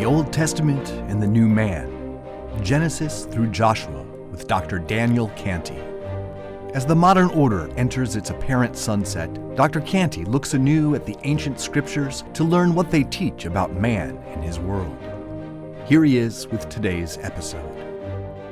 Old Testament and the New Man, Genesis through Joshua with Dr. Daniel Cantey. As the modern order enters its apparent sunset, Dr. Cantey looks anew at the ancient scriptures to learn what they teach about man and his world. Here he is with today's episode.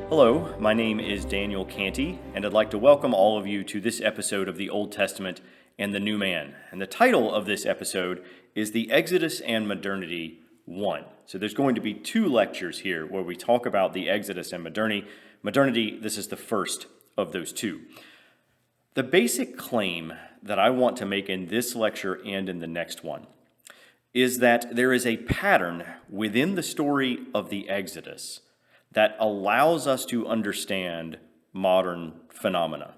Hello, my name is Daniel Cantey, and I'd like to welcome all of you to this episode of the Old Testament and the New Man. And the title of this episode is The Exodus and Modernity 1. So there's going to be two lectures here where we talk about the Exodus and modernity. This is the first of those two. The basic claim that I want to make in this lecture and in the next one is that there is a pattern within the story of the Exodus that allows us to understand modern phenomena.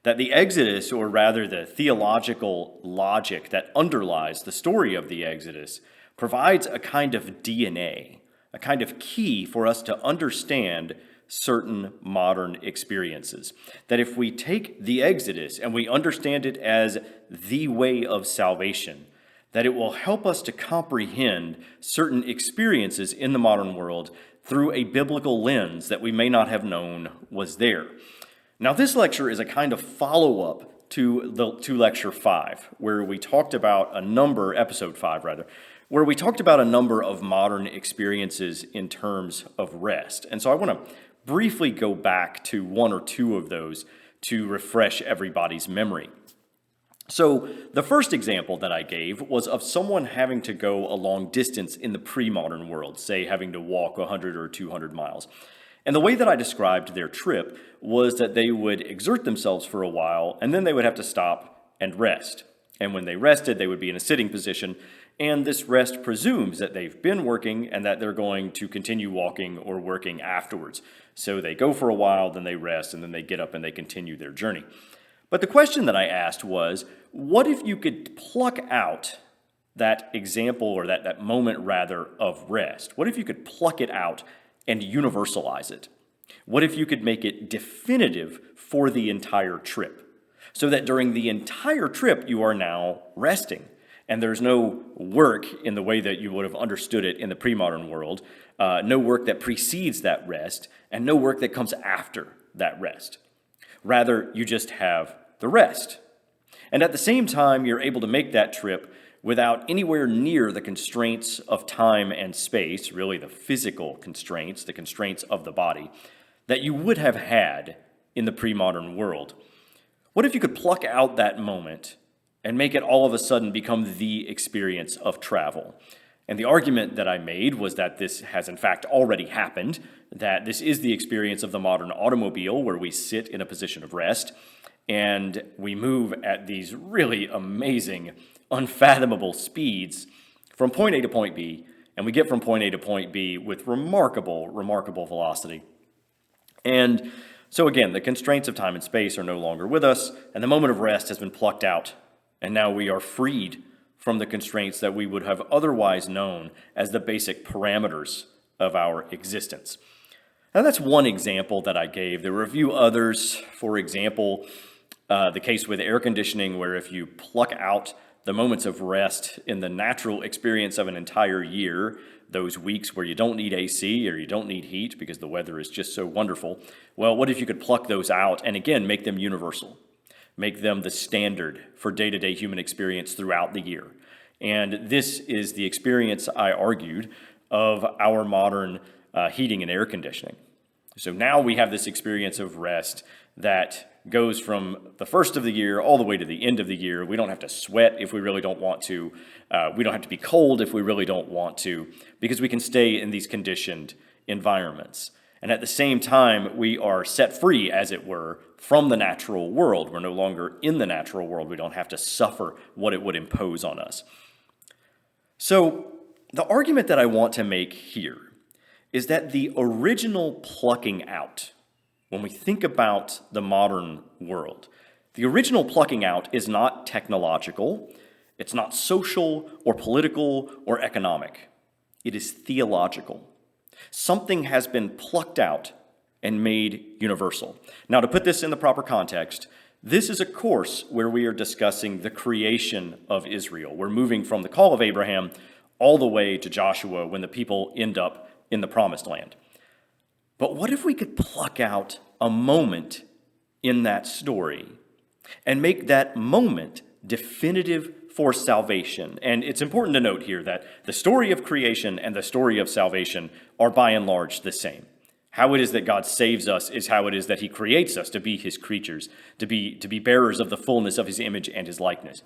That the Exodus, or rather the theological logic that underlies the story of the Exodus, provides a kind of DNA, a kind of key for us to understand certain modern experiences. That if we take the Exodus and we understand it as the way of salvation, that it will help us to comprehend certain experiences in the modern world through a biblical lens that we may not have known was there. Now, this lecture is a kind of follow-up to lecture 5, where we talked about episode 5 rather, where we talked about a number of modern experiences in terms of rest. And so I want to briefly go back to one or two of those to refresh everybody's memory. So the first example that I gave was of someone having to go a long distance in the pre-modern world, say having to walk 100 or 200 miles. And the way that I described their trip was that they would exert themselves for a while, and then they would have to stop and rest. And when they rested, they would be in a sitting position, and this rest presumes that they've been working and that they're going to continue walking or working afterwards. So they go for a while, then they rest, and then they get up and they continue their journey. But the question that I asked was, what if you could pluck out that example, or that moment rather, of rest? What if you could pluck it out and universalize it? What if you could make it definitive for the entire trip? So that during the entire trip you are now resting, and there's no work in the way that you would have understood it in the pre-modern world, no work that precedes that rest, and no work that comes after that rest. Rather, you just have the rest. And at the same time, you're able to make that trip without anywhere near the constraints of time and space, really the physical constraints, the constraints of the body, that you would have had in the pre-modern world. What if you could pluck out that moment and make it all of a sudden become the experience of travel? And the argument that I made was that this has in fact already happened, that this is the experience of the modern automobile, where we sit in a position of rest and we move at these really amazing, unfathomable speeds from point A to point B, and we get from point A to point B with remarkable velocity. And so again, the constraints of time and space are no longer with us, and the moment of rest has been plucked out, and now we are freed from the constraints that we would have otherwise known as the basic parameters of our existence. Now, that's one example that I gave. There were a few others. For example, the case with air conditioning, where if you pluck out the moments of rest in the natural experience of an entire year, those weeks where you don't need AC or you don't need heat because the weather is just so wonderful, well, what if you could pluck those out and again make them universal? Make them the standard for day-to-day human experience throughout the year. And this is the experience, I argued, of our modern heating and air conditioning. So now we have this experience of rest that goes from the first of the year all the way to the end of the year. We don't have to sweat if we really don't want to. We don't have to be cold if we really don't want to, because we can stay in these conditioned environments. And at the same time, we are set free, as it were, from the natural world. We're no longer in the natural world. We don't have to suffer what it would impose on us. So the argument that I want to make here is that the original plucking out, when we think about the modern world, the original plucking out is not technological, it's not social or political or economic. It is theological. Something has been plucked out and made universal. Now, to put this in the proper context, this is a course where we are discussing the creation of Israel. We're moving from the call of Abraham all the way to Joshua when the people end up in the Promised Land. But what if we could pluck out a moment in that story and make that moment definitive for salvation? And it's important to note here that the story of creation and the story of salvation are by and large the same. How it is that God saves us is how it is that he creates us to be his creatures, to be bearers of the fullness of his image and his likeness.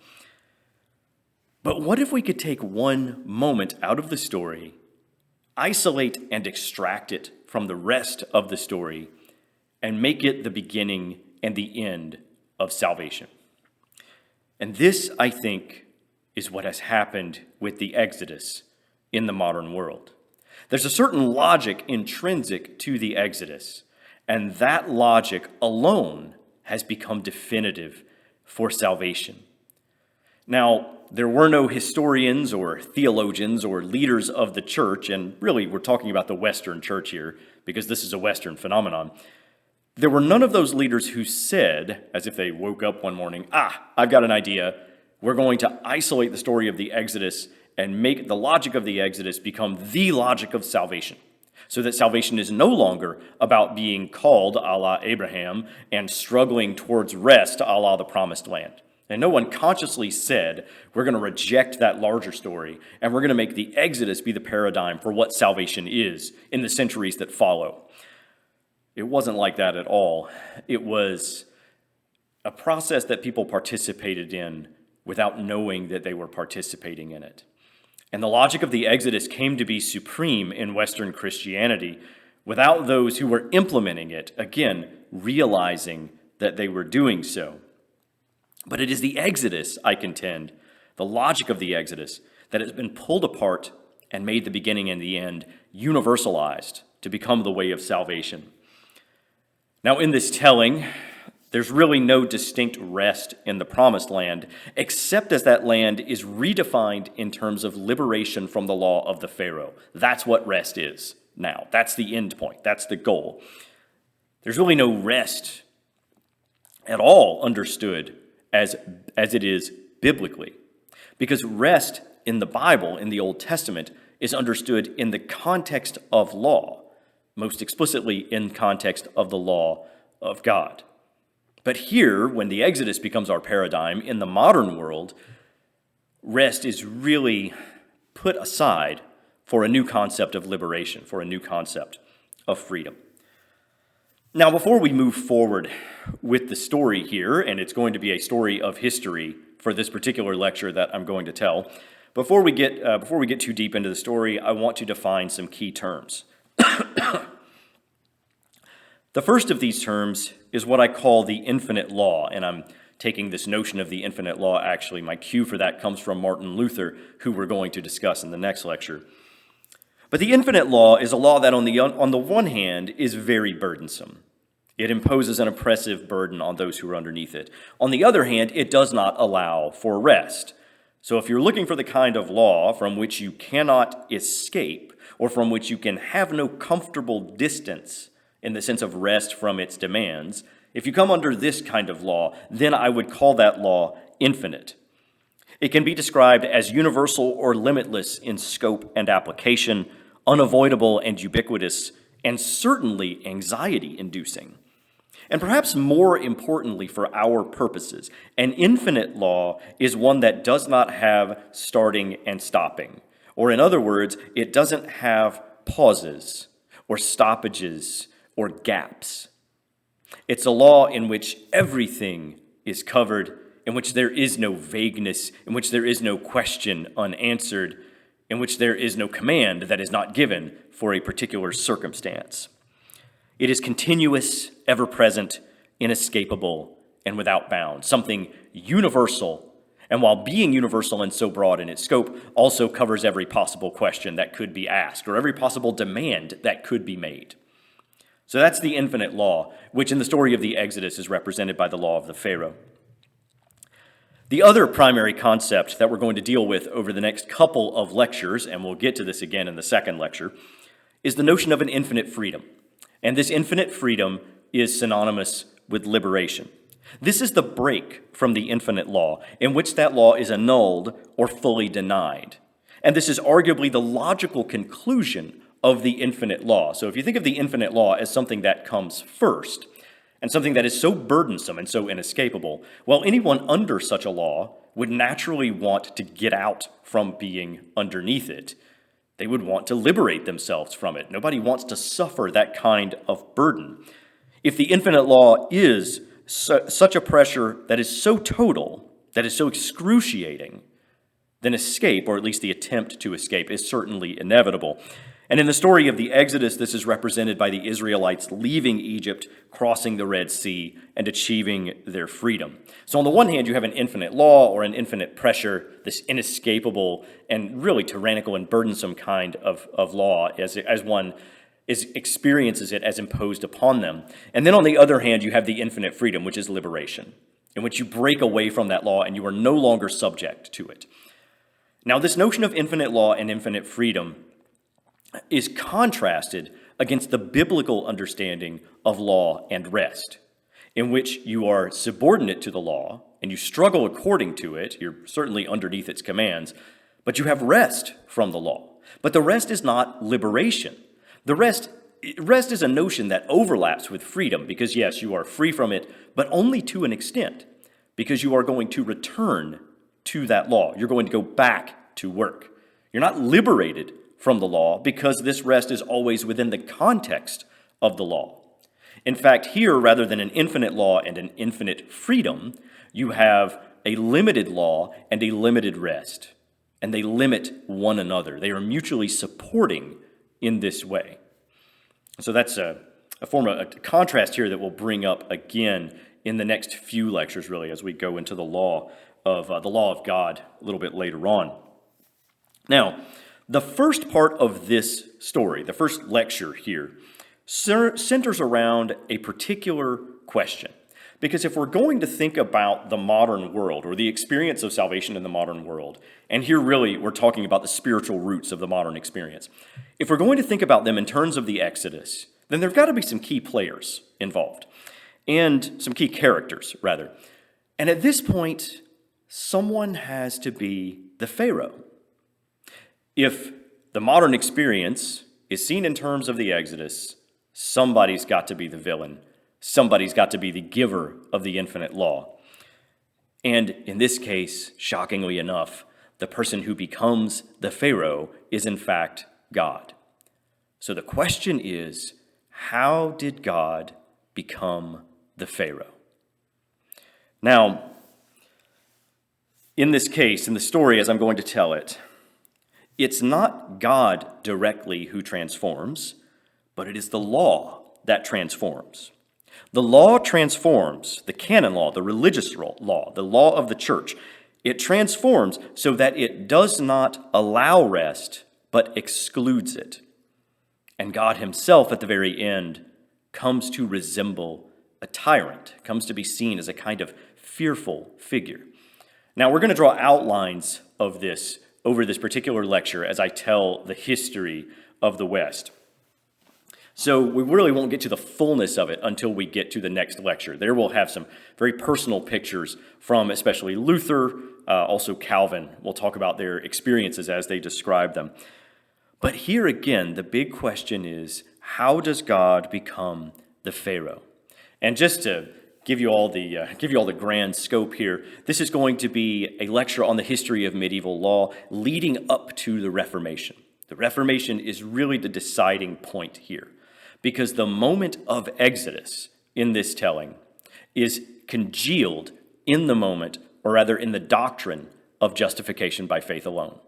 But what if we could take one moment out of the story, isolate and extract it from the rest of the story, and make it the beginning and the end of salvation? And this, I think, is what has happened with the Exodus in the modern world. There's a certain logic intrinsic to the Exodus, and that logic alone has become definitive for salvation. Now, there were no historians or theologians or leaders of the church, and really we're talking about the Western church here because this is a Western phenomenon. There were none of those leaders who said, as if they woke up one morning, I've got an idea. We're going to isolate the story of the Exodus and make the logic of the Exodus become the logic of salvation, so that salvation is no longer about being called a la Abraham and struggling towards rest a la the Promised Land. And no one consciously said, we're going to reject that larger story, and we're going to make the Exodus be the paradigm for what salvation is in the centuries that follow. It wasn't like that at all. It was a process that people participated in without knowing that they were participating in it. And the logic of the Exodus came to be supreme in Western Christianity without those who were implementing it, again, realizing that they were doing so. But it is the Exodus, I contend, the logic of the Exodus, that has been pulled apart and made the beginning and the end universalized to become the way of salvation. Now, in this telling, there's really no distinct rest in the Promised Land, except as that land is redefined in terms of liberation from the law of the Pharaoh. That's what rest is now. That's the end point. That's the goal. There's really no rest at all understood as it is biblically, because rest in the Bible, in the Old Testament, is understood in the context of law, most explicitly in context of the law of God. But here, when the Exodus becomes our paradigm in the modern world, rest is really put aside for a new concept of liberation, for a new concept of freedom. Now, before we move forward with the story here, and it's going to be a story of history for this particular lecture that I'm going to tell, before we get too deep into the story, I want to define some key terms. The first of these terms is what I call the infinite law, and I'm taking this notion of the infinite law. Actually, my cue for that comes from Martin Luther, who we're going to discuss in the next lecture. But the infinite law is a law that on the one hand is very burdensome. It imposes an oppressive burden on those who are underneath it. On the other hand, it does not allow for rest. So if you're looking for the kind of law from which you cannot escape, or from which you can have no comfortable distance in the sense of rest from its demands, if you come under this kind of law, then I would call that law infinite. It can be described as universal or limitless in scope and application, unavoidable and ubiquitous, and certainly anxiety-inducing. And perhaps more importantly for our purposes, an infinite law is one that does not have starting and stopping. Or in other words, it doesn't have pauses or stoppages or gaps. It's a law in which everything is covered, in which there is no vagueness, in which there is no question unanswered, in which there is no command that is not given for a particular circumstance. It is continuous, ever-present, inescapable, and without bound, something universal, and while being universal and so broad in its scope, also covers every possible question that could be asked or every possible demand that could be made. So that's the infinite law, which in the story of the Exodus is represented by the law of the Pharaoh. The other primary concept that we're going to deal with over the next couple of lectures, and we'll get to this again in the second lecture, is the notion of an infinite freedom. And this infinite freedom is synonymous with liberation. This is the break from the infinite law, in which that law is annulled or fully denied. And this is arguably the logical conclusion of the infinite law. So if you think of the infinite law as something that comes first, and something that is so burdensome and so inescapable, well, anyone under such a law would naturally want to get out from being underneath it. They would want to liberate themselves from it. Nobody wants to suffer that kind of burden. If the infinite law is such a pressure that is so total, that is so excruciating, then escape, or at least the attempt to escape, is certainly inevitable. And in the story of the Exodus, this is represented by the Israelites leaving Egypt, crossing the Red Sea, and achieving their freedom. So on the one hand, you have an infinite law or an infinite pressure, this inescapable and really tyrannical and burdensome kind of law as one experiences it as imposed upon them. And then on the other hand, you have the infinite freedom, which is liberation, in which you break away from that law and you are no longer subject to it. Now, this notion of infinite law and infinite freedom is contrasted against the biblical understanding of law and rest, in which you are subordinate to the law and you struggle according to it. You're certainly underneath its commands, but you have rest from the law. But the rest is not liberation. The rest is a notion that overlaps with freedom because, yes, you are free from it, but only to an extent, because you are going to return to that law. You're going to go back to work. You're not liberated from the law because this rest is always within the context of the law. In fact, here, rather than an infinite law and an infinite freedom, you have a limited law and a limited rest, and they limit one another. They are mutually supporting in this way. So that's a contrast here that we'll bring up again in the next few lectures, really, as we go into the law of God a little bit later on. Now, the first part of this story, the first lecture here, centers around a particular question. Because if we're going to think about the modern world or the experience of salvation in the modern world, and here really we're talking about the spiritual roots of the modern experience, if we're going to think about them in terms of the Exodus, then there've got to be some key players involved, and some key characters, rather. And at this point, someone has to be the Pharaoh. If the modern experience is seen in terms of the Exodus, somebody's got to be the villain. Somebody's got to be the giver of the infinite law. And in this case, shockingly enough, the person who becomes the Pharaoh is in fact God. So the question is, how did God become the Pharaoh? Now, in this case, in the story as I'm going to tell it, it's not God directly who transforms, but it is the law that transforms. The law transforms, the canon law, the religious law, the law of the church. It transforms so that it does not allow rest, but excludes it. And God himself at the very end comes to resemble a tyrant, comes to be seen as a kind of fearful figure. Now, we're going to draw outlines of this over this particular lecture as I tell the history of the West. So we really won't get to the fullness of it until we get to the next lecture. There we'll have some very personal pictures from especially Luther, also Calvin. We'll talk about their experiences as they describe them. But here again, the big question is, how does God become the Pharaoh? And just to give you all the grand scope here, this is going to be a lecture on the history of medieval law leading up to the Reformation. The Reformation is really the deciding point here, because the moment of Exodus in this telling is congealed in the moment, or rather in the doctrine of justification by faith alone.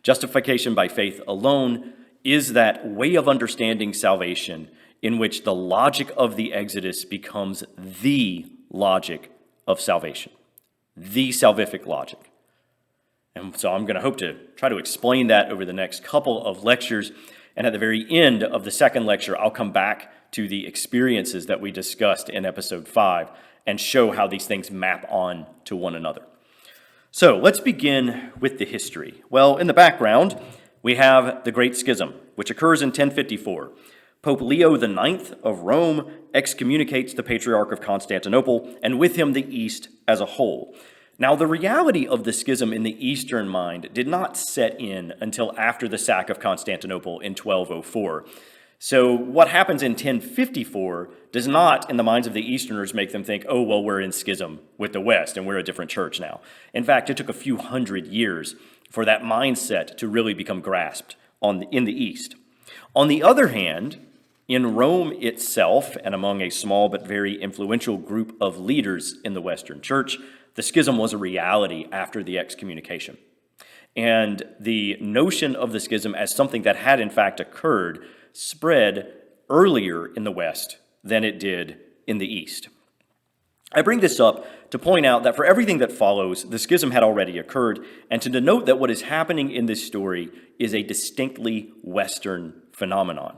Justification by faith alone is that way of understanding salvation in which the logic of the Exodus becomes the logic of salvation, the salvific logic. And so I'm going to hope to try to explain that over the next couple of lectures. And at the very end of the second lecture, I'll come back to the experiences that we discussed in episode 5 and show how these things map on to one another. So let's begin with the history. Well, in the background, we have the Great Schism, which occurs in 1054. Pope Leo IX of Rome excommunicates the Patriarch of Constantinople, and with him the East as a whole. Now, the reality of the schism in the Eastern mind did not set in until after the sack of Constantinople in 1204. So what happens in 1054 does not, in the minds of the Easterners, make them think, oh, well, we're in schism with the West and we're a different church now. In fact, it took a few hundred years for that mindset to really become grasped in the East. On the other hand, in Rome itself, and among a small but very influential group of leaders in the Western Church, the schism was a reality after the excommunication. And the notion of the schism as something that had in fact occurred spread earlier in the West than it did in the East. I bring this up to point out that for everything that follows, the schism had already occurred, and to denote that what is happening in this story is a distinctly Western phenomenon.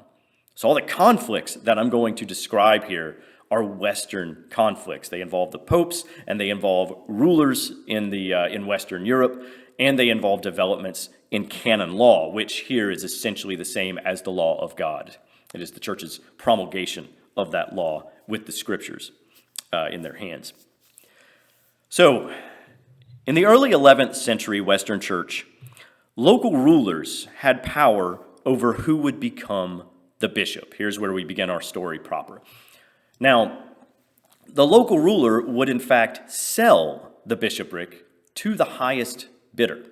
So all the conflicts that I'm going to describe here are Western conflicts. They involve the popes, and they involve rulers in Western Europe, and they involve developments in canon law, which here is essentially the same as the law of God. It is the church's promulgation of that law with the scriptures in their hands. So, in the early 11th century Western Church, local rulers had power over who would become the bishop. Here's where we begin our story proper. Now, the local ruler would in fact sell the bishopric to the highest bidder.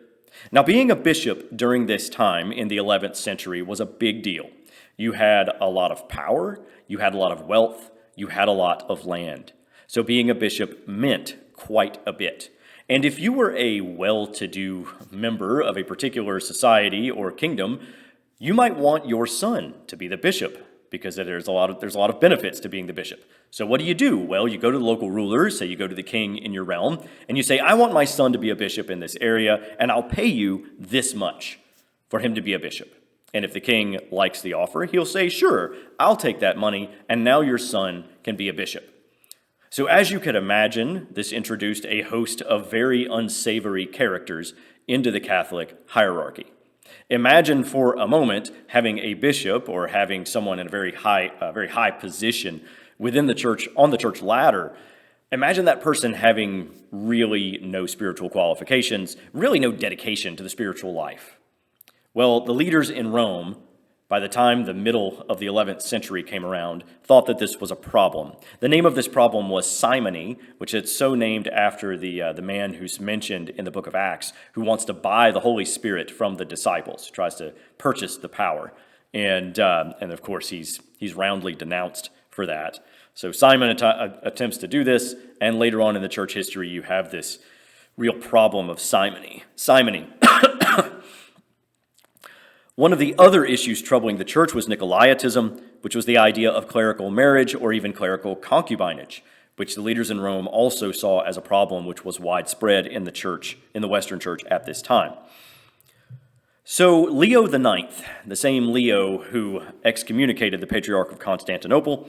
Now, being a bishop during this time in the 11th century was a big deal. You had a lot of power, you had a lot of wealth, you had a lot of land. So being a bishop meant quite a bit. And if you were a well-to-do member of a particular society or kingdom, you might want your son to be the bishop, because there's a lot of benefits to being the bishop. So what do? Well, you go to the local rulers, say you go to the king in your realm, and you say, I want my son to be a bishop in this area, and I'll pay you this much for him to be a bishop. And if the king likes the offer, he'll say, sure, I'll take that money, and now your son can be a bishop. So as you could imagine, this introduced a host of very unsavory characters into the Catholic hierarchy. Imagine for a moment having a bishop or having someone in a very high position within the church, on the church ladder. Imagine that person having really no spiritual qualifications, really no dedication to the spiritual life. Well, the leaders in Rome, by the time the middle of the 11th century came around, thought that this was a problem. The name of this problem was simony, which is so named after the man who's mentioned in the book of Acts, who wants to buy the Holy Spirit from the disciples, who tries to purchase the power. And of course, he's roundly denounced for that. So Simon attempts to do this, and later on in the church history, you have this real problem of simony. One of the other issues troubling the church was Nicolaitism, which was the idea of clerical marriage or even clerical concubinage, which the leaders in Rome also saw as a problem which was widespread in the church, in the Western Church at this time. So Leo IX, the same Leo who excommunicated the Patriarch of Constantinople,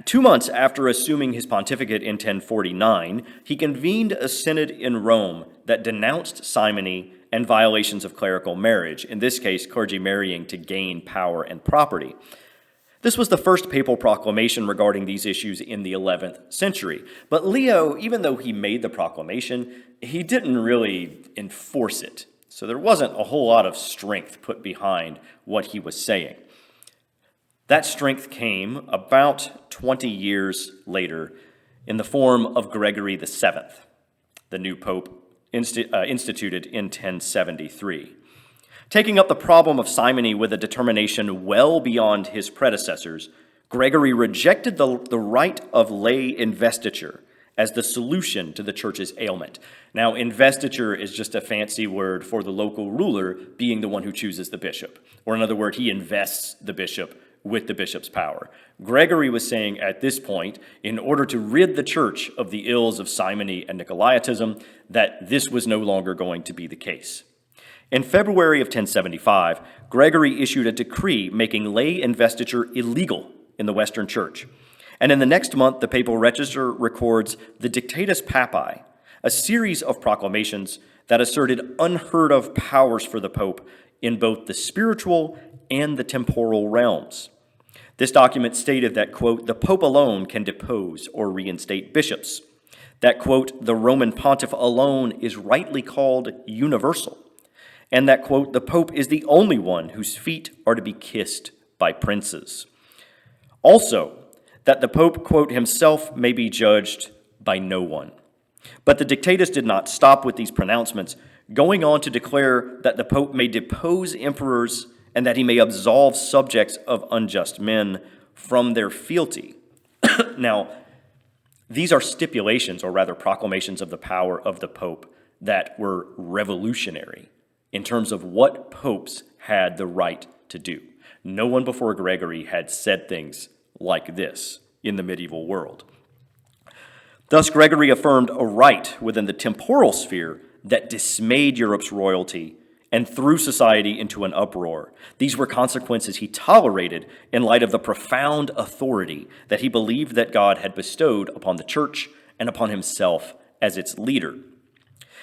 2 months after assuming his pontificate in 1049, he convened a synod in Rome that denounced simony and violations of clerical marriage, in this case, clergy marrying to gain power and property. This was the first papal proclamation regarding these issues in the 11th century. But Leo, even though he made the proclamation, he didn't really enforce it. So there wasn't a whole lot of strength put behind what he was saying. That strength came about 20 years later in the form of Gregory VII, the new pope instituted in 1073. Taking up the problem of simony with a determination well beyond his predecessors, Gregory rejected the right of lay investiture as the solution to the church's ailment. Now, investiture is just a fancy word for the local ruler being the one who chooses the bishop. Or in other words, he invests the bishop with the bishop's power. Gregory was saying at this point, in order to rid the church of the ills of simony and Nicolaitism, that this was no longer going to be the case. In February of 1075, Gregory issued a decree making lay investiture illegal in the Western Church. And in the next month, the papal register records the Dictatus Papae, a series of proclamations that asserted unheard of powers for the pope in both the spiritual and the temporal realms. This document stated that, quote, the Pope alone can depose or reinstate bishops. that, quote, the Roman pontiff alone is rightly called universal, and that, quote, the Pope is the only one whose feet are to be kissed by princes. Also, that the Pope, quote, himself may be judged by no one. But the Dictatus did not stop with these pronouncements, going on to declare that the Pope may depose emperors and that he may absolve subjects of unjust men from their fealty. Now, these are stipulations, or rather proclamations of the power of the Pope that were revolutionary in terms of what popes had the right to do. No one before Gregory had said things like this in the medieval world. Thus, Gregory affirmed a right within the temporal sphere that dismayed Europe's royalty and threw society into an uproar. These were consequences he tolerated in light of the profound authority that he believed that God had bestowed upon the church and upon himself as its leader.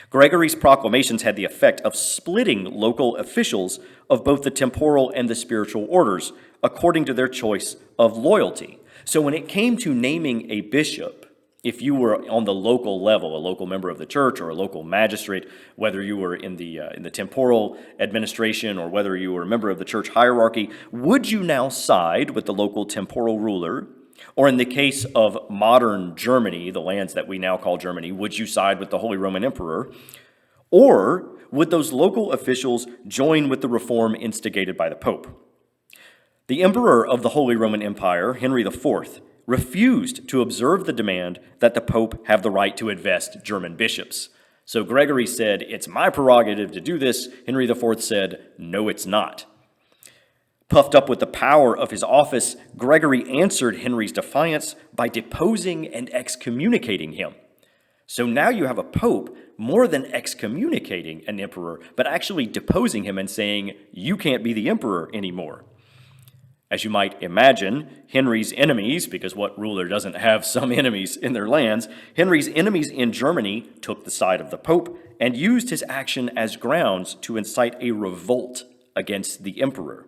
Gregory's proclamations had the effect of splitting local officials of both the temporal and the spiritual orders according to their choice of loyalty. So when it came to naming a bishop, if you were on the local level, a local member of the church or a local magistrate, whether you were in the temporal administration or whether you were a member of the church hierarchy, would you now side with the local temporal ruler? Or in the case of modern Germany, the lands that we now call Germany, would you side with the Holy Roman Emperor? Or would those local officials join with the reform instigated by the Pope? The Emperor of the Holy Roman Empire, Henry IV, refused to observe the demand that the Pope have the right to invest German bishops. So Gregory said, it's my prerogative to do this. Henry IV said, no, it's not. Puffed up with the power of his office, Gregory answered Henry's defiance by deposing and excommunicating him. So now you have a pope more than excommunicating an emperor, but actually deposing him and saying, you can't be the emperor anymore. As you might imagine, Henry's enemies, because what ruler doesn't have some enemies in their lands, Henry's enemies in Germany took the side of the Pope and used his action as grounds to incite a revolt against the emperor.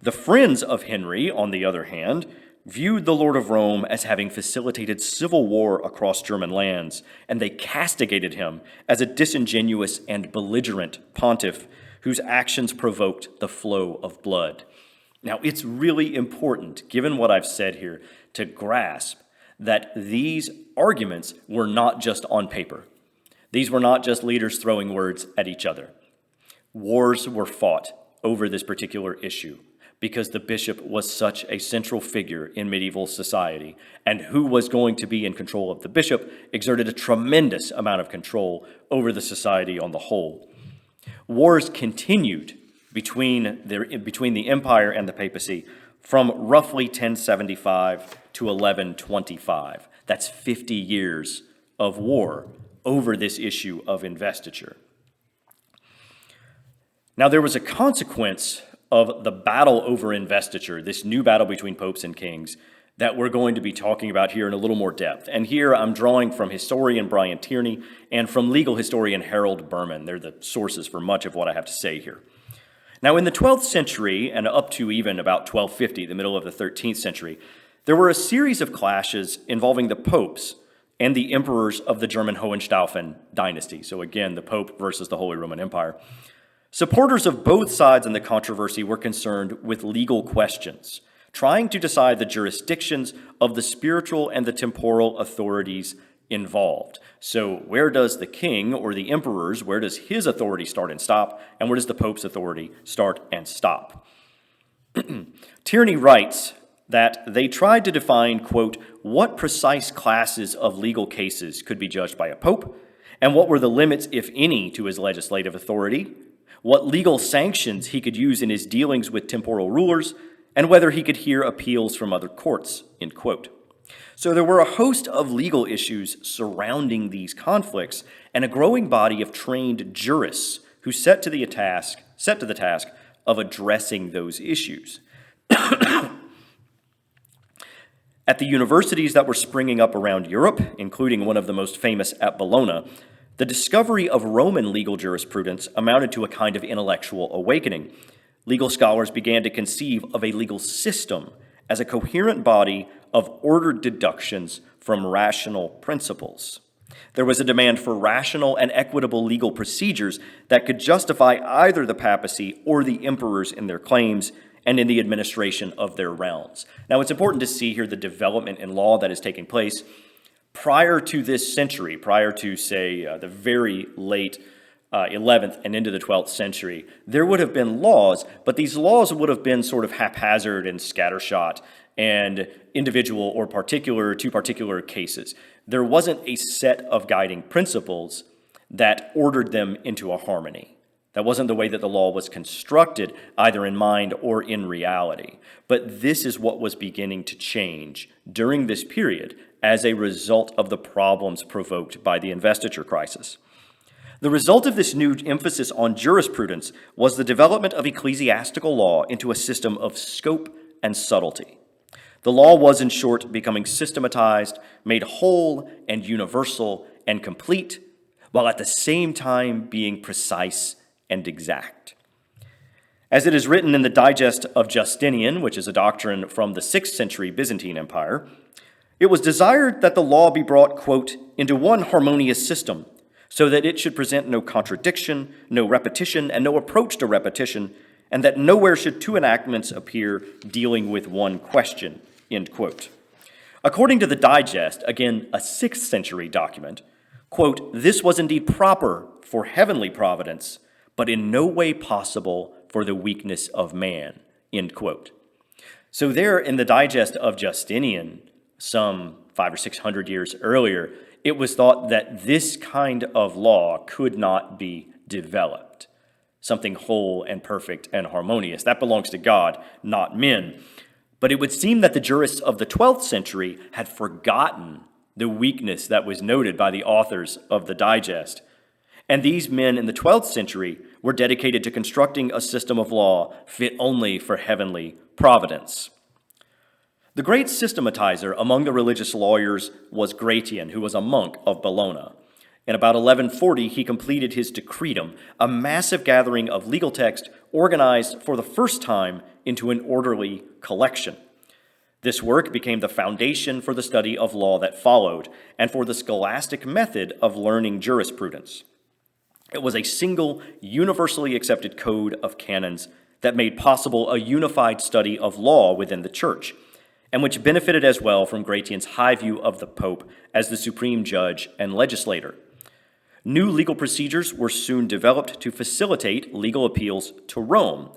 The friends of Henry, on the other hand, viewed the Lord of Rome as having facilitated civil war across German lands, and they castigated him as a disingenuous and belligerent pontiff whose actions provoked the flow of blood. Now, it's really important, given what I've said here, to grasp that these arguments were not just on paper. These were not just leaders throwing words at each other. Wars were fought over this particular issue because the bishop was such a central figure in medieval society, and who was going to be in control of the bishop exerted a tremendous amount of control over the society on the whole. Wars continued between the empire and the papacy from roughly 1075 to 1125. That's 50 years of war over this issue of investiture. Now, there was a consequence of the battle over investiture, this new battle between popes and kings, that we're going to be talking about here in a little more depth. And here I'm drawing from historian Brian Tierney and from legal historian Harold Berman. They're the sources for much of what I have to say here. Now, in the 12th century, and up to even about 1250, the middle of the 13th century, there were a series of clashes involving the popes and the emperors of the German Hohenstaufen dynasty. So again, the Pope versus the Holy Roman Empire. Supporters of both sides in the controversy were concerned with legal questions, trying to decide the jurisdictions of the spiritual and the temporal authorities involved. So where does the king or the emperor's, where does his authority start and stop, and where does the Pope's authority start and stop? Tierney writes that they tried to define, quote, what precise classes of legal cases could be judged by a pope, and what were the limits, if any, to his legislative authority, what legal sanctions he could use in his dealings with temporal rulers, and whether he could hear appeals from other courts, end quote. So there were a host of legal issues surrounding these conflicts, and a growing body of trained jurists who set to the task of addressing those issues. At the universities that were springing up around Europe, including one of the most famous at Bologna, the discovery of Roman legal jurisprudence amounted to a kind of intellectual awakening. Legal scholars began to conceive of a legal system as a coherent body of ordered deductions from rational principles. There was a demand for rational and equitable legal procedures that could justify either the papacy or the emperors in their claims and in the administration of their realms. Now, it's important to see here the development in law that is taking place. Prior to this century, prior to, say, the very late 11th and into the 12th century, there would have been laws, but these laws would have been sort of haphazard and scattershot and individual or particular to particular cases. There wasn't a set of guiding principles that ordered them into a harmony. That wasn't the way that the law was constructed, either in mind or in reality. But this is what was beginning to change during this period as a result of the problems provoked by the investiture crisis. The result of this new emphasis on jurisprudence was the development of ecclesiastical law into a system of scope and subtlety. The law was, in short, becoming systematized, made whole and universal and complete, while at the same time being precise and exact. As it is written in the Digest of Justinian, which is a doctrine from the 6th century Byzantine Empire, it was desired that the law be brought, quote, into one harmonious system, so that it should present no contradiction, no repetition, and no approach to repetition, and that nowhere should two enactments appear dealing with one question, end quote. According to the Digest, again, a 6th century document, quote, this was indeed proper for heavenly providence, but in no way possible for the weakness of man, end quote. So there in the Digest of Justinian, some 500 or 600 years earlier, it was thought that this kind of law could not be developed. Something whole and perfect and harmonious. That belongs to God, not men. But it would seem that the jurists of the 12th century had forgotten the weakness that was noted by the authors of the Digest. And these men in the 12th century were dedicated to constructing a system of law fit only for heavenly providence. The great systematizer among the religious lawyers was Gratian, who was a monk of Bologna. In about 1140, he completed his Decretum, a massive gathering of legal text organized for the first time into an orderly collection. This work became the foundation for the study of law that followed and for the scholastic method of learning jurisprudence. It was a single, universally accepted code of canons that made possible a unified study of law within the Church, and which benefited as well from Gratian's high view of the Pope as the supreme judge and legislator. New legal procedures were soon developed to facilitate legal appeals to Rome,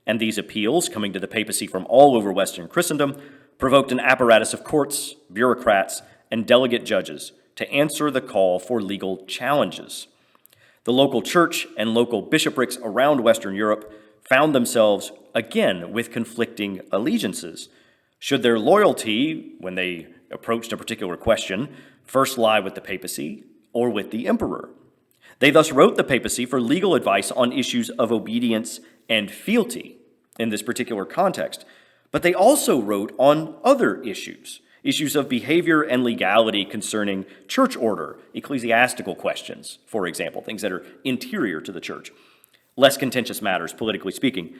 and these appeals, coming to the papacy from all over Western Christendom, provoked an apparatus of courts, bureaucrats, and delegate judges to answer the call for legal challenges. The local church and local bishoprics around Western Europe found themselves, again, with conflicting allegiances. Should their loyalty, when they approached a particular question, first lie with the papacy or with the emperor? They thus wrote the papacy for legal advice on issues of obedience and fealty in this particular context, but they also wrote on other issues of behavior and legality concerning church order, ecclesiastical questions, for example, things that are interior to the church, less contentious matters, politically speaking.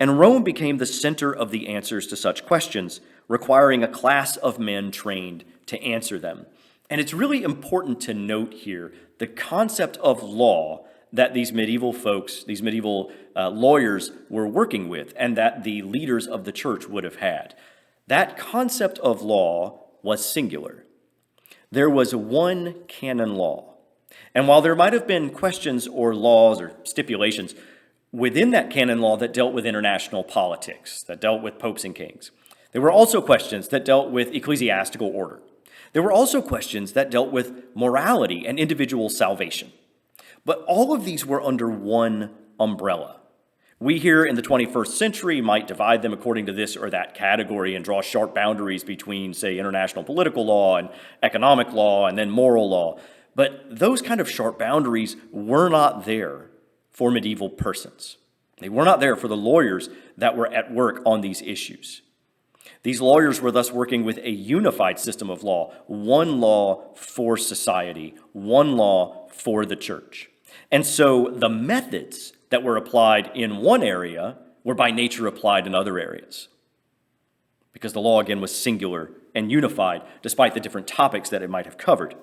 And Rome became the center of the answers to such questions, requiring a class of men trained to answer them. And it's really important to note here the concept of law that these medieval folks, these medieval lawyers were working with, and that the leaders of the church would have had. That concept of law was singular. There was one canon law. And while there might have been questions or laws or stipulations within that canon law that dealt with international politics, that dealt with popes and kings, there were also questions that dealt with ecclesiastical order. There were also questions that dealt with morality and individual salvation. But all of these were under one umbrella. We here in the 21st century might divide them according to this or that category and draw sharp boundaries between, say, international political law and economic law and then moral law. But those kind of sharp boundaries were not there for medieval persons. They were not there for the lawyers that were at work on these issues. These lawyers were thus working with a unified system of law, one law for society, one law for the church. And so the methods that were applied in one area were by nature applied in other areas, because the law, again, was singular and unified, despite the different topics that it might have covered.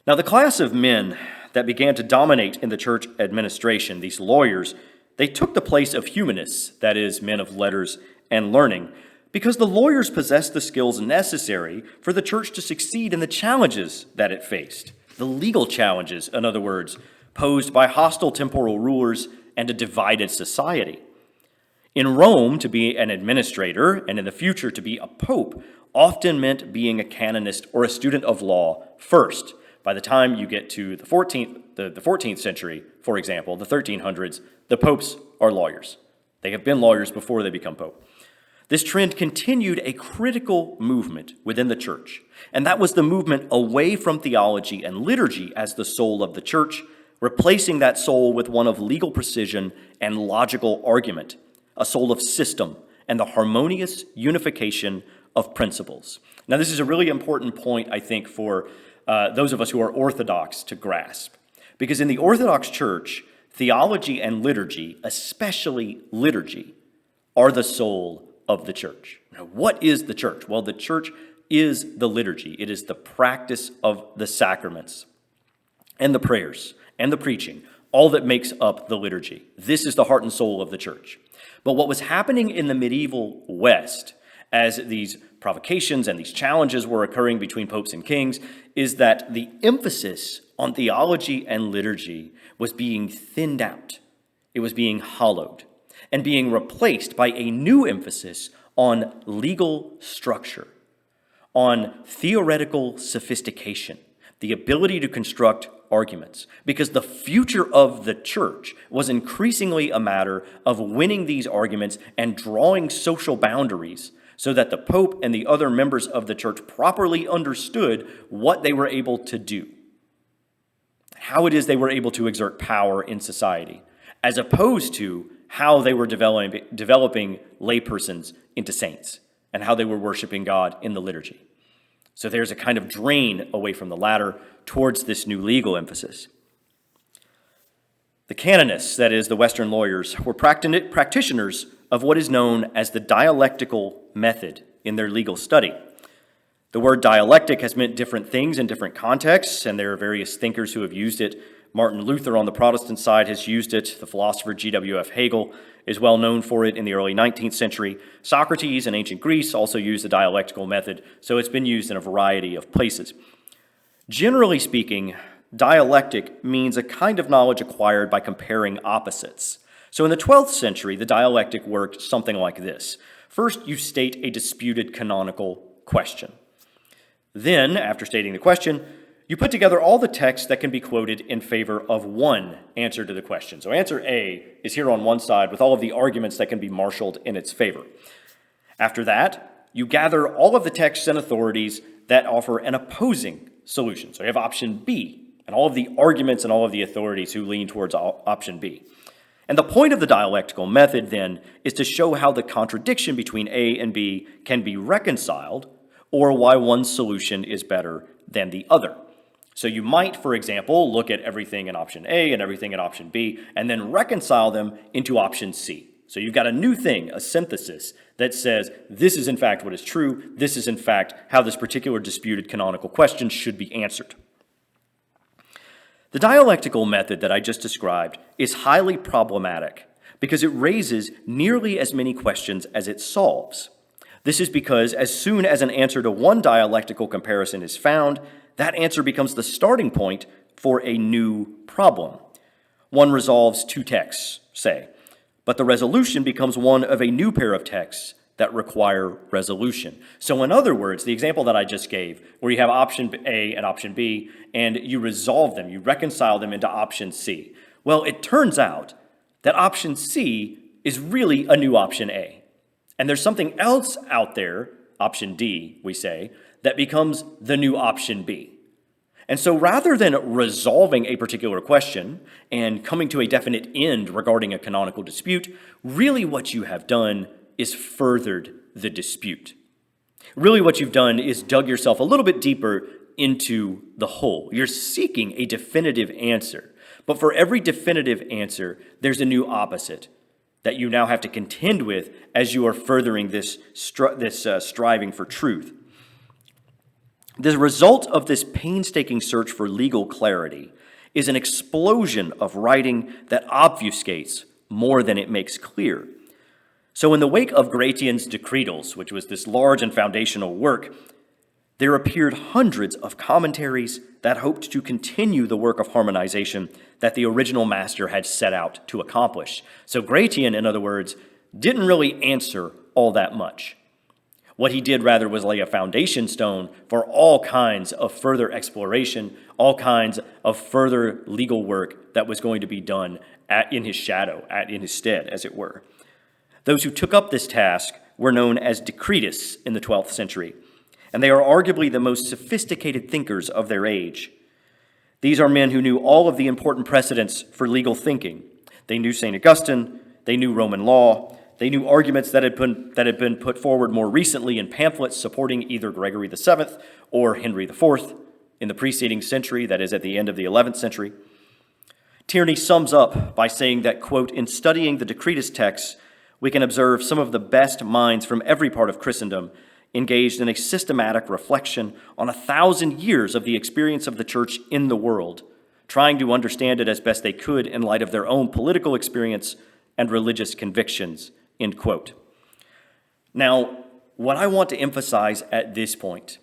Now, the class of men that began to dominate in the church administration, these lawyers, they took the place of humanists, that is, men of letters and learning, because the lawyers possessed the skills necessary for the church to succeed in the challenges that it faced. The legal challenges, in other words, posed by hostile temporal rulers and a divided society. In Rome, to be an administrator, and in the future to be a pope, often meant being a canonist or a student of law first. By the time you get to the 14th century, for example, the 1300s, the popes are lawyers. They have been lawyers before they become pope. This trend continued a critical movement within the church, and that was the movement away from theology and liturgy as the soul of the church, replacing that soul with one of legal precision and logical argument, a soul of system and the harmonious unification of principles. Now, this is a really important point, I think, for those of us who are Orthodox to grasp. Because in the Orthodox Church, theology and liturgy, especially liturgy, are the soul of the church. Now, what is the church? Well, the church is the liturgy. It is the practice of the sacraments and the prayers and the preaching, all that makes up the liturgy. This is the heart and soul of the church. But what was happening in the medieval West, as these provocations and these challenges were occurring between popes and kings, is that the emphasis on theology and liturgy was being thinned out. It was being hollowed and being replaced by a new emphasis on legal structure, on theoretical sophistication, the ability to construct arguments, because the future of the church was increasingly a matter of winning these arguments and drawing social boundaries so that the Pope and the other members of the church properly understood what they were able to do, how it is they were able to exert power in society, as opposed to how they were developing laypersons into saints and how they were worshiping God in the liturgy. So there's a kind of drain away from the latter towards this new legal emphasis. The canonists, that is, the Western lawyers, were practitioners of what is known as the dialectical method in their legal study. The word dialectic has meant different things in different contexts, and there are various thinkers who have used it. Martin Luther on the Protestant side has used it. The philosopher G.W.F. Hegel is well known for it in the early 19th century. Socrates in ancient Greece also used the dialectical method, so it's been used in a variety of places. Generally speaking, dialectic means a kind of knowledge acquired by comparing opposites. So in the 12th century, the dialectic worked something like this. First, you state a disputed canonical question. Then, after stating the question, you put together all the texts that can be quoted in favor of one answer to the question. So answer A is here on one side with all of the arguments that can be marshaled in its favor. After that, you gather all of the texts and authorities that offer an opposing solution. So you have option B, and all of the arguments and all of the authorities who lean towards option B. And the point of the dialectical method, then, is to show how the contradiction between A and B can be reconciled, or why one solution is better than the other. So you might, for example, look at everything in option A and everything in option B, and then reconcile them into option C. So you've got a new thing, a synthesis, that says this is in fact what is true, this is in fact how this particular disputed canonical question should be answered. The dialectical method that I just described is highly problematic because it raises nearly as many questions as it solves. This is because as soon as an answer to one dialectical comparison is found, that answer becomes the starting point for a new problem. One resolves two texts, say, but the resolution becomes one of a new pair of texts that require resolution. So in other words, the example that I just gave, where you have option A and option B, and you resolve them, you reconcile them into option C. Well, it turns out that option C is really a new option A. And there's something else out there, option D, we say, that becomes the new option B. And so rather than resolving a particular question and coming to a definite end regarding a canonical dispute, really what you have done is furthered the dispute. Really what you've done is dug yourself a little bit deeper into the hole. You're seeking a definitive answer, but for every definitive answer, there's a new opposite. that you now have to contend with as you are furthering this striving for truth. The result of this painstaking search for legal clarity is an explosion of writing that obfuscates more than it makes clear. So in the wake of Gratian's Decretals, which was this large and foundational work, there appeared hundreds of commentaries that hoped to continue the work of harmonization that the original master had set out to accomplish. So Gratian, in other words, didn't really answer all that much. What he did rather was lay a foundation stone for all kinds of further exploration, all kinds of further legal work that was going to be done in his shadow, in his stead, as it were. Those who took up this task were known as Decretists in the 12th century, and they are arguably the most sophisticated thinkers of their age. These are men who knew all of the important precedents for legal thinking. They knew St. Augustine, they knew Roman law, they knew arguments that had been put forward more recently in pamphlets supporting either Gregory VII or Henry IV in the preceding century, that is, at the end of the 11th century. Tierney sums up by saying that, quote, "In studying the Decretist texts, we can observe some of the best minds from every part of Christendom engaged in a systematic reflection on 1,000 years of the experience of the church in the world, trying to understand it as best they could in light of their own political experience and religious convictions," end quote. Now, what I want to emphasize at this point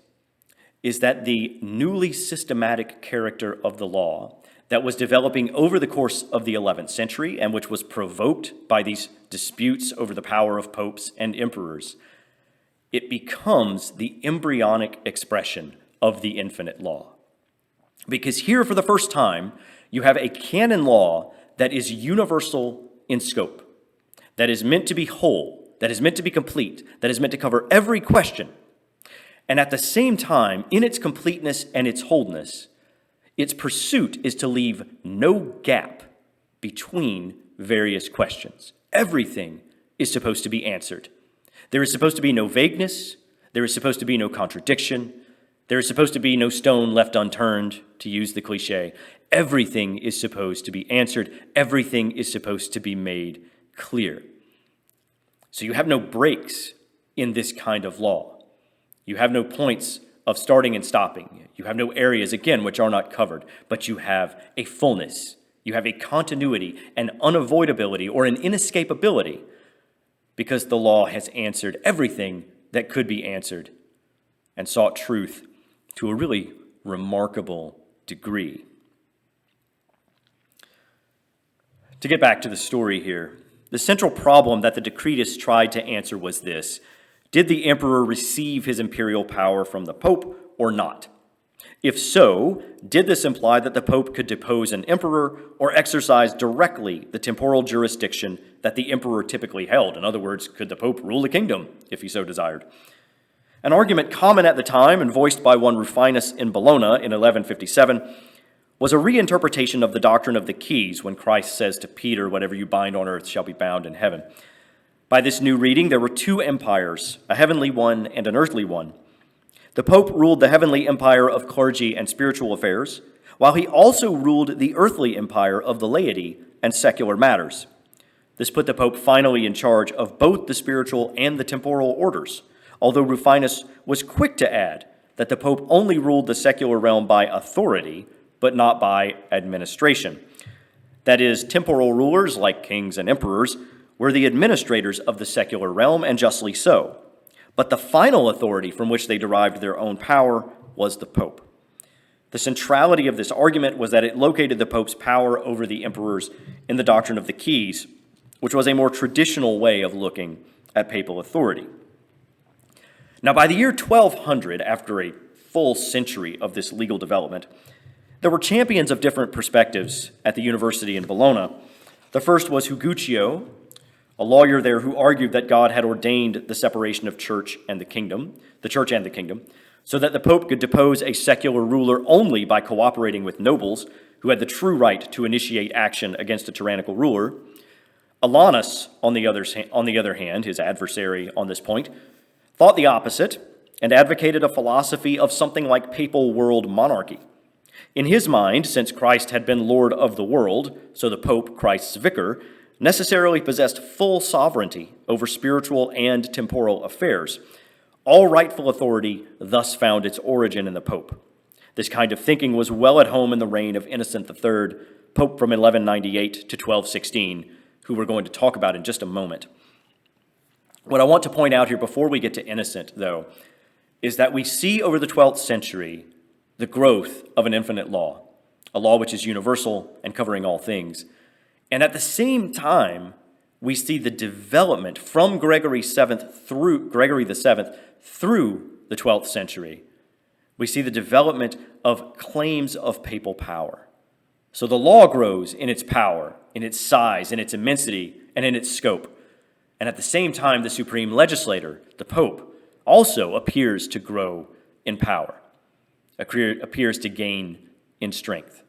is that the newly systematic character of the law that was developing over the course of the 11th century and which was provoked by these disputes over the power of popes and emperors, it becomes the embryonic expression of the infinite law. Because here, for the first time, you have a canon law that is universal in scope, that is meant to be whole, that is meant to be complete, that is meant to cover every question. And at the same time, in its completeness and its wholeness, its pursuit is to leave no gap between various questions. Everything is supposed to be answered. There is supposed to be no vagueness. There is supposed to be no contradiction. There is supposed to be no stone left unturned, to use the cliche. Everything is supposed to be answered. Everything is supposed to be made clear. So you have no breaks in this kind of law. You have no points of starting and stopping. You have no areas, again, which are not covered, but you have a fullness. You have a continuity, an unavoidability, or an inescapability, because the law has answered everything that could be answered and sought truth to a really remarkable degree. To get back to the story here, the central problem that the Decretists tried to answer was this: did the emperor receive his imperial power from the pope or not? If so, did this imply that the pope could depose an emperor or exercise directly the temporal jurisdiction that the emperor typically held? In other words, could the pope rule the kingdom if he so desired? An argument common at the time and voiced by one Rufinus in Bologna in 1157 was a reinterpretation of the doctrine of the keys when Christ says to Peter, "Whatever you bind on earth shall be bound in heaven." By this new reading, there were two empires, a heavenly one and an earthly one. The Pope ruled the heavenly empire of clergy and spiritual affairs, while he also ruled the earthly empire of the laity and secular matters. This put the Pope finally in charge of both the spiritual and the temporal orders, although Rufinus was quick to add that the Pope only ruled the secular realm by authority, but not by administration. That is, temporal rulers, like kings and emperors, were the administrators of the secular realm, and justly so. But the final authority from which they derived their own power was the Pope. The centrality of this argument was that it located the Pope's power over the emperors in the doctrine of the keys, which was a more traditional way of looking at papal authority. Now, by the year 1200, after a full century of this legal development, there were champions of different perspectives at the university in Bologna. The first was Huguccio, a lawyer there who argued that God had ordained the separation of church and the kingdom, so that the Pope could depose a secular ruler only by cooperating with nobles who had the true right to initiate action against a tyrannical ruler. Alanus, on the other hand, his adversary on this point, thought the opposite and advocated a philosophy of something like papal world monarchy. In his mind, since Christ had been Lord of the world, so the Pope, Christ's vicar, necessarily possessed full sovereignty over spiritual and temporal affairs. All rightful authority thus found its origin in the Pope. This kind of thinking was well at home in the reign of Innocent III, Pope from 1198 to 1216, who we're going to talk about in just a moment. What I want to point out here before we get to Innocent, though, is that we see over the 12th century the growth of an infinite law, a law which is universal and covering all things. And at the same time, we see the development from Gregory the 7th through the 12th century. We see the development of claims of papal power. So the law grows in its power, in its size, in its immensity, and in its scope. And at the same time, the supreme legislator, the Pope, also appears to grow in power, appears to gain in strength.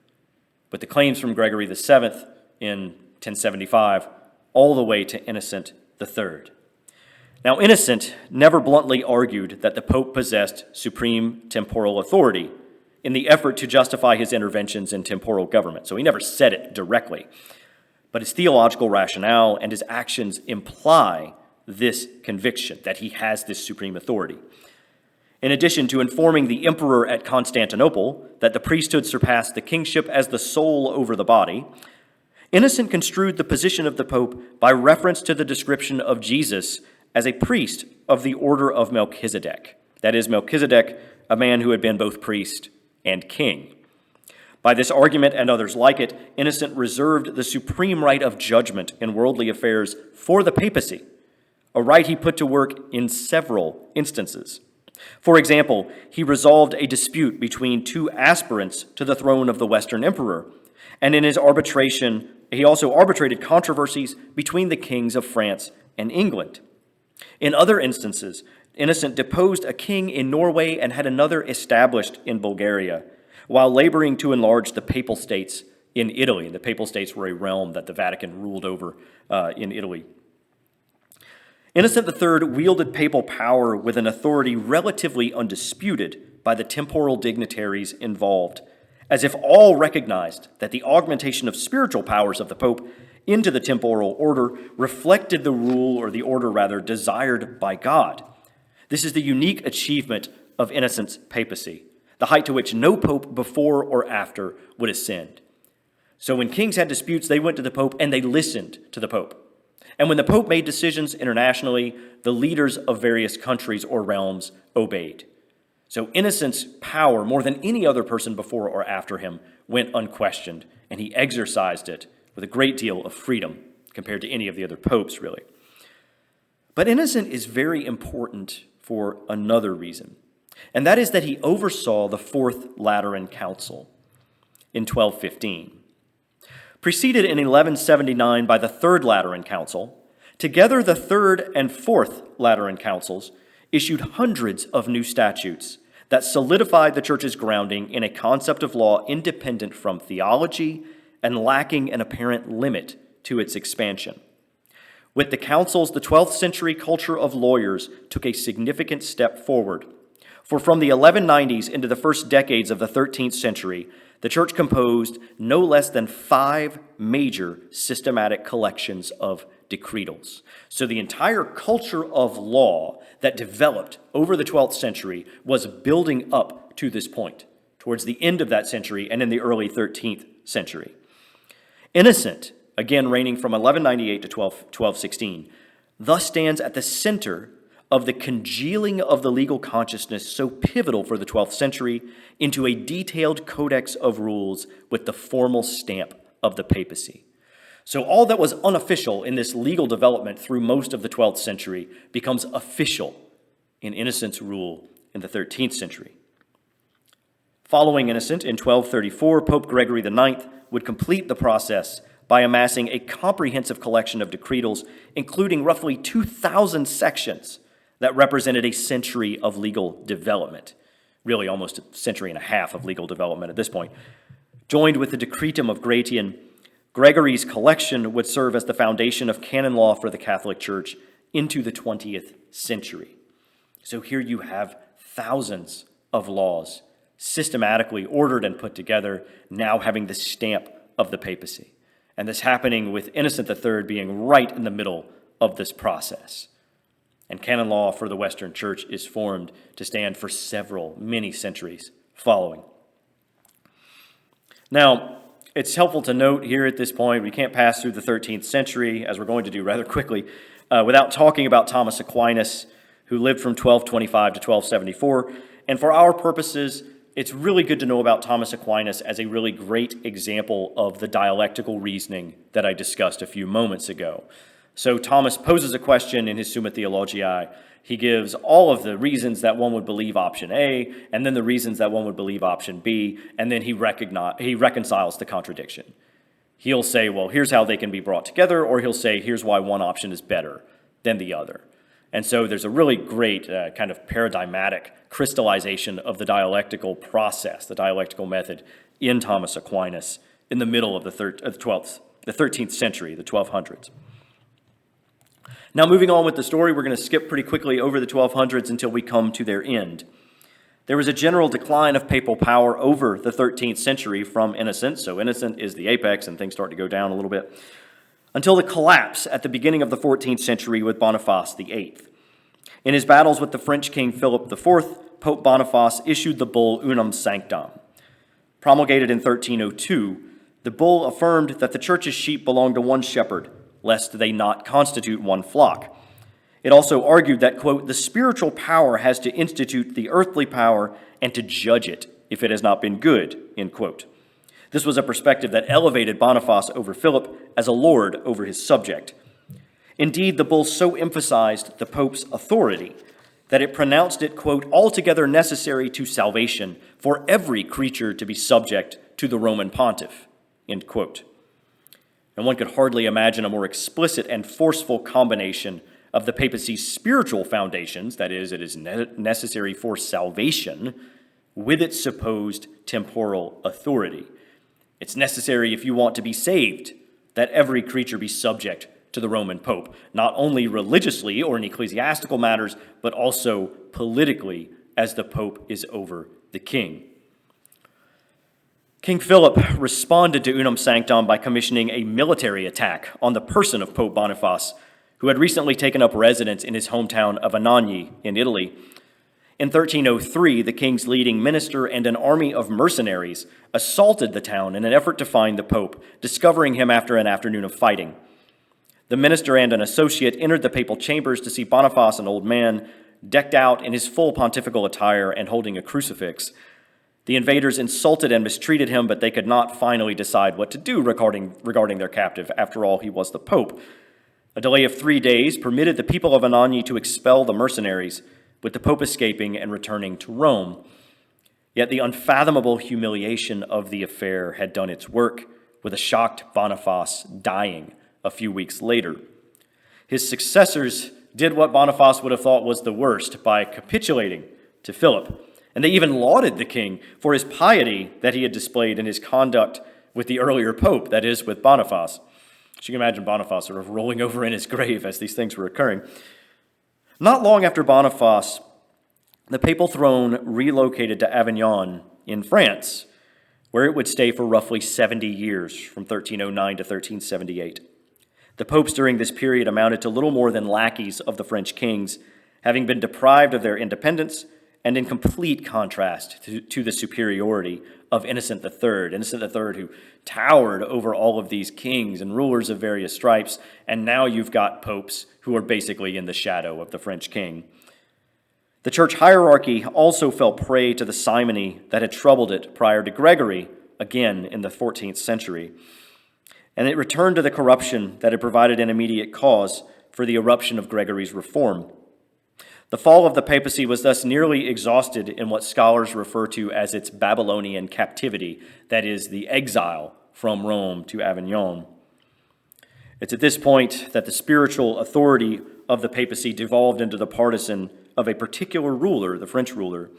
But the claims from Gregory the 7th in 1075 all the way to Innocent III. Now, Innocent never bluntly argued that the Pope possessed supreme temporal authority in the effort to justify his interventions in temporal government. So he never said it directly. But his theological rationale and his actions imply this conviction that he has this supreme authority. In addition to informing the emperor at Constantinople that the priesthood surpassed the kingship as the soul over the body, Innocent construed the position of the Pope by reference to the description of Jesus as a priest of the order of Melchizedek. That is, Melchizedek, a man who had been both priest and king. By this argument and others like it, Innocent reserved the supreme right of judgment in worldly affairs for the papacy, a right he put to work in several instances. For example, he resolved a dispute between two aspirants to the throne of the Western Emperor, and in his arbitration, he also arbitrated controversies between the kings of France and England. In other instances, Innocent deposed a king in Norway and had another established in Bulgaria, while laboring to enlarge the Papal States in Italy. The Papal States were a realm that the Vatican ruled over in Italy. Innocent III wielded papal power with an authority relatively undisputed by the temporal dignitaries involved, as if all recognized that the augmentation of spiritual powers of the Pope into the temporal order reflected the rule, or the order rather, desired by God. This is the unique achievement of Innocent's papacy, the height to which no pope before or after would ascend. So when kings had disputes, they went to the Pope and they listened to the Pope. And when the Pope made decisions internationally, the leaders of various countries or realms obeyed. So Innocent's power, more than any other person before or after him, went unquestioned, and he exercised it with a great deal of freedom compared to any of the other popes, really. But Innocent is very important for another reason, and that is that he oversaw the Fourth Lateran Council in 1215. Preceded in 1179 by the Third Lateran Council, together the Third and Fourth Lateran Councils issued hundreds of new statutes that solidified the Church's grounding in a concept of law independent from theology and lacking an apparent limit to its expansion. With the councils, the 12th century culture of lawyers took a significant step forward. For from the 1190s into the first decades of the 13th century, the Church composed no less than 5 major systematic collections of decretals. So the entire culture of law that developed over the 12th century was building up to this point, towards the end of that century and in the early 13th century. Innocent, again reigning from 1198 to 1216, thus stands at the center of the congealing of the legal consciousness so pivotal for the 12th century into a detailed codex of rules with the formal stamp of the papacy. So all that was unofficial in this legal development through most of the 12th century becomes official in Innocent's rule in the 13th century. Following Innocent, in 1234, Pope Gregory IX would complete the process by amassing a comprehensive collection of decretals, including roughly 2,000 sections that represented a century of legal development, really almost a century and a half of legal development at this point. Joined with the Decretum of Gratian, Gregory's collection would serve as the foundation of canon law for the Catholic Church into the 20th century. So here you have thousands of laws systematically ordered and put together, now having the stamp of the papacy. and this happening with Innocent III being right in the middle of this process. And canon law for the Western Church is formed to stand for many centuries following. Now, it's helpful to note here at this point, we can't pass through the 13th century, as we're going to do rather quickly, without talking about Thomas Aquinas, who lived from 1225 to 1274. And for our purposes, it's really good to know about Thomas Aquinas as a really great example of the dialectical reasoning that I discussed a few moments ago. So Thomas poses a question in his Summa Theologiae. He gives all of the reasons that one would believe option A, and then the reasons that one would believe option B, and then he reconciles the contradiction. He'll say, well, here's how they can be brought together, or he'll say, here's why one option is better than the other. And so there's a really great kind of paradigmatic crystallization of the dialectical process, the dialectical method in Thomas Aquinas in the middle of the 13th century, the 1200s. Now, moving on with the story, we're going to skip pretty quickly over the 1200s until we come to their end. There was a general decline of papal power over the 13th century from Innocent, so Innocent is the apex and things start to go down a little bit, until the collapse at the beginning of the 14th century with Boniface VIII. In his battles with the French king Philip IV, Pope Boniface issued the bull Unam Sanctam. Promulgated in 1302, the bull affirmed that the church's sheep belonged to one shepherd, lest they not constitute one flock. It also argued that, quote, the spiritual power has to institute the earthly power and to judge it if it has not been good, end quote. This was a perspective that elevated Boniface over Philip as a lord over his subject. Indeed, the bull so emphasized the Pope's authority that it pronounced it, quote, altogether necessary to salvation for every creature to be subject to the Roman pontiff, end quote. And one could hardly imagine a more explicit and forceful combination of the papacy's spiritual foundations, that is, it is necessary for salvation, with its supposed temporal authority. It's necessary if you want to be saved, that every creature be subject to the Roman Pope, not only religiously or in ecclesiastical matters, but also politically, as the Pope is over the king. King Philip responded to Unam Sanctam by commissioning a military attack on the person of Pope Boniface, who had recently taken up residence in his hometown of Anagni in Italy. In 1303, the king's leading minister and an army of mercenaries assaulted the town in an effort to find the Pope, discovering him after an afternoon of fighting. The minister and an associate entered the papal chambers to see Boniface, an old man, decked out in his full pontifical attire and holding a crucifix. The invaders insulted and mistreated him, but they could not finally decide what to do regarding their captive. After all, he was the Pope. A delay of 3 days permitted the people of Anagni to expel the mercenaries, with the Pope escaping and returning to Rome. Yet the unfathomable humiliation of the affair had done its work, with a shocked Boniface dying a few weeks later. His successors did what Boniface would have thought was the worst by capitulating to Philip. And they even lauded the king for his piety that he had displayed in his conduct with the earlier pope, that is, with Boniface. So you can imagine Boniface sort of rolling over in his grave as these things were occurring. Not long after Boniface, the papal throne relocated to Avignon in France, where it would stay for roughly 70 years, from 1309 to 1378. The popes during this period amounted to little more than lackeys of the French kings, having been deprived of their independence and in complete contrast to the superiority of Innocent III. Innocent III, who towered over all of these kings and rulers of various stripes, and now you've got popes who are basically in the shadow of the French king. The church hierarchy also fell prey to the simony that had troubled it prior to Gregory, again in the 14th century. And it returned to the corruption that had provided an immediate cause for the eruption of Gregory's reform. The fall of the papacy was thus nearly exhausted in what scholars refer to as its Babylonian captivity, that is, the exile from Rome to Avignon. It's at this point that the spiritual authority of the papacy devolved into the partisan of a particular ruler, the French ruler,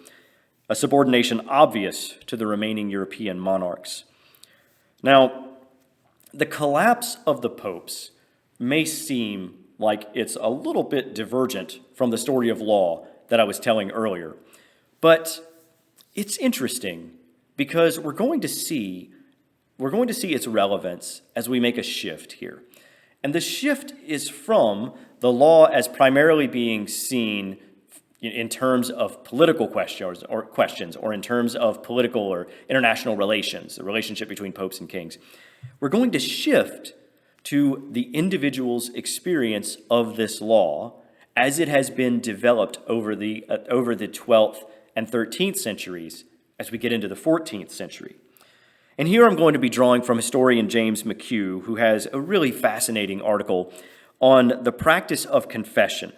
a subordination obvious to the remaining European monarchs. Now, the collapse of the popes may seem like it's a little bit divergent from the story of law that I was telling earlier. But it's interesting because we're going to see we're going to see its relevance as we make a shift here. And the shift is from the law as primarily being seen in terms of political questions or in terms of political or international relations, the relationship between popes and kings. We're going to shift to the individual's experience of this law as it has been developed over the 12th and 13th centuries as we get into the 14th century. And here I'm going to be drawing from historian James McHugh, who has a really fascinating article on the practice of confession.